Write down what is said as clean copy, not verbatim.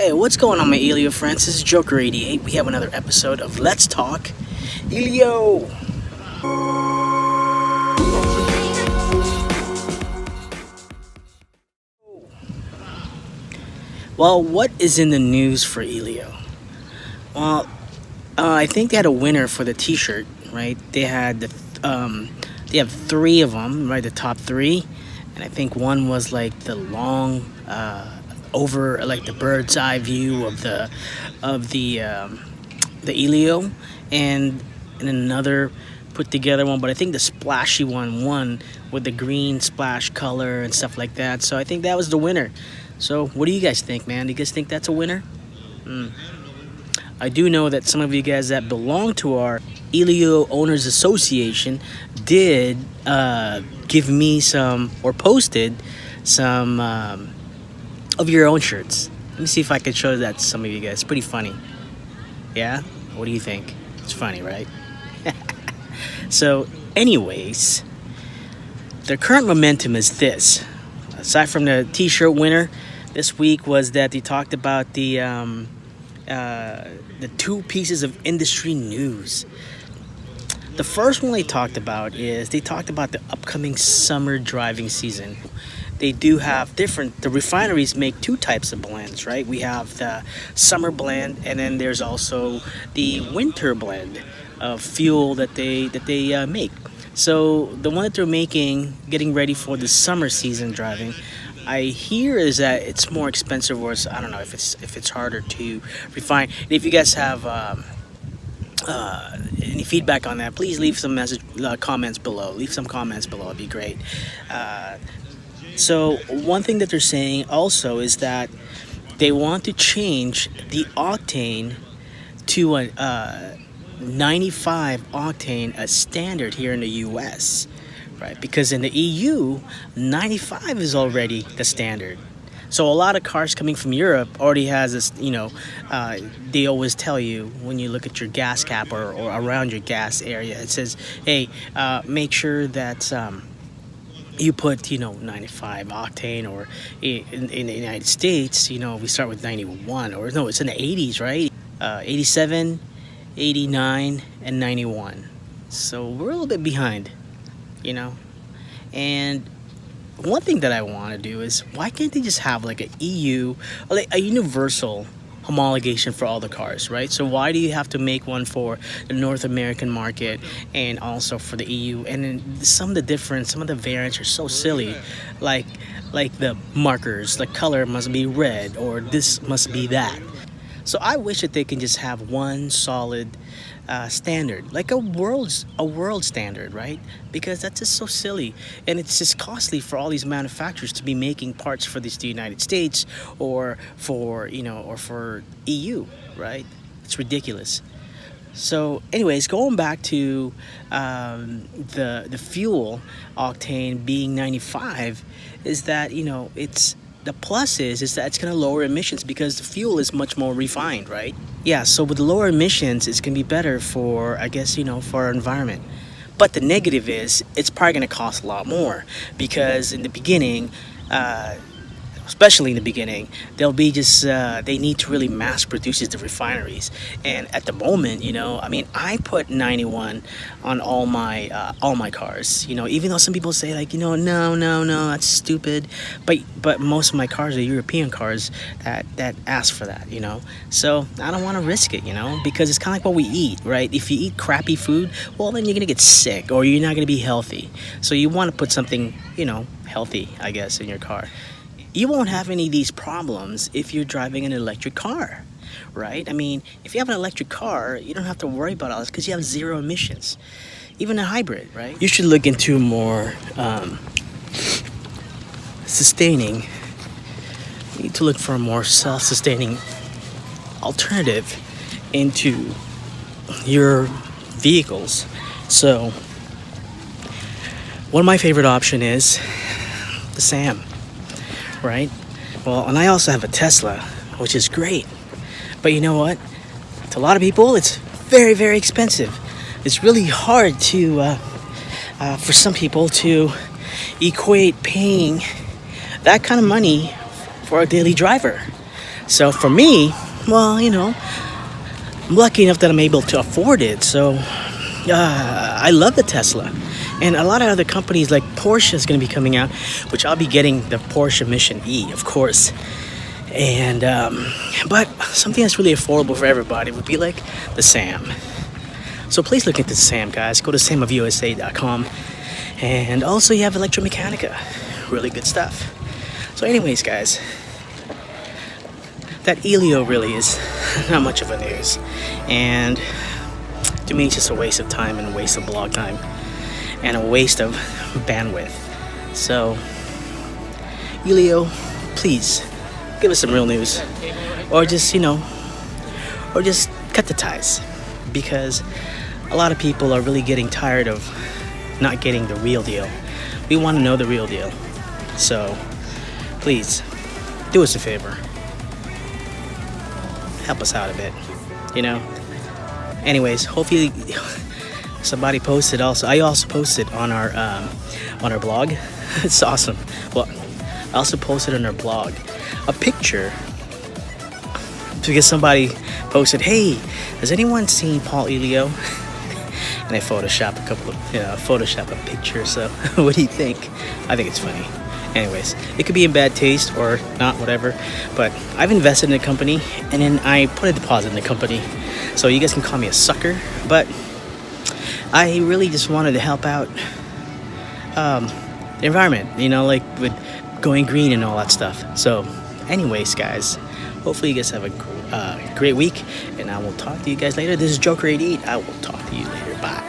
Hey, what's going on, my Elio friends? This is Joker88. We have another episode of Let's Talk Elio. Well, what is in the news for Elio? Well, I think they had a winner for the T-shirt, right? They have three of them, right? The top three, and I think one was like the long, over like the bird's eye view of the Elio, and another put together one. But I think the splashy one won with the green splash color and stuff like that. So I think that was the winner. So what do you guys think, man? Do you guys think that's a winner? I do know that some of you guys that belong to our Elio Owners Association did give me some, or posted some of your own shirts. Let me see if I can show that to some of you guys. It's pretty funny. Yeah? What do you think? It's funny, right? So, anyways, the current momentum is this. Aside from the T-shirt winner, this week was that they talked about the two pieces of industry news. The first one they talked about the upcoming summer driving season. They do have the refineries make two types of blends, right? We have the summer blend, and then there's also the winter blend of fuel that they make. So the one that they're making, getting ready for the summer season driving, I hear is that it's more expensive, or I don't know if it's harder to refine. And if you guys have any feedback on that, please leave some comments below. Leave some comments below. It'd be great. So one thing that they're saying also is that they want to change the octane to a 95 octane as standard here in the US, right? Because in the EU, 95 is already the standard. So a lot of cars coming from Europe already has this, they always tell you when you look at your gas cap or around your gas area, it says, hey, make sure that you put 95 octane, or in the United States, we start with 91, or no, it's in the 80s, right? 87, 89, and 91. So we're a little bit behind, and one thing that I want to do is, why can't they just have like a universal homologation for all the cars, right? So why do you have to make one for the North American market and also for the EU? And then some of the variants are so silly, like the markers, the color must be red, or this must be that. So I wish that they can just have one solid standard, like a world standard, right? Because that's just so silly, and it's just costly for all these manufacturers to be making parts for the United States or for EU, right? It's ridiculous. So anyways, going back to the fuel octane being 95, is that it's the plus is that it's going to lower emissions because the fuel is much more refined, right? Yeah, so with the lower emissions, it's going to be better for, I guess, for our environment. But the negative is it's probably going to cost a lot more, because in the beginning, especially in the beginning, they'll be just they need to really mass produce the refineries. And at the moment, I put 91 on all my cars. Even though some people say like, no, that's stupid. But most of my cars are European cars that ask for that. So I don't want to risk it. Because it's kind of like what we eat, right? If you eat crappy food, well, then you're gonna get sick, or you're not gonna be healthy. So you want to put something, healthy, I guess, in your car. You won't have any of these problems if you're driving an electric car, right? I mean, if you have an electric car, you don't have to worry about all this because you have zero emissions. Even a hybrid, right? You should look into more sustaining. You need to look for a more self-sustaining alternative into your vehicles. So, one of my favorite option is the SAM. Right? Well, and I also have a Tesla, which is great. But you know what? To a lot of people, it's very, very expensive. It's really hard to, for some people, to equate paying that kind of money for a daily driver. So for me, well, I'm lucky enough that I'm able to afford it. So I love the Tesla. And a lot of other companies like Porsche is going to be coming out, which I'll be getting the Porsche Mission E, of course. And but something that's really affordable for everybody would be like the Sam. So please look into the Sam, guys. Go to samofUSA.com. And also you have Electromechanica. Really good stuff. So anyways, guys, that Elio really is not much of a news. And to me, it's just a waste of time and a waste of blog time and a waste of bandwidth. So, Elio, please give us some real news, or just or just cut the ties, because a lot of people are really getting tired of not getting the real deal. We want to know the real deal. So, please do us a favor. Help us out a bit. Anyways, hopefully somebody posted also. I also posted on our blog. It's awesome. Well, I also posted on our blog a picture because somebody posted, "Hey, has anyone seen Paul Elio?" And I Photoshop a picture. So, what do you think? I think it's funny. Anyways, it could be in bad taste or not, whatever. But I've invested in a company, and then I put a deposit in the company. So you guys can call me a sucker, but I really just wanted to help out the environment, like with going green and all that stuff. So anyways, guys, hopefully you guys have a great week, and I will talk to you guys later. This is Joker88. I will talk to you later. Bye.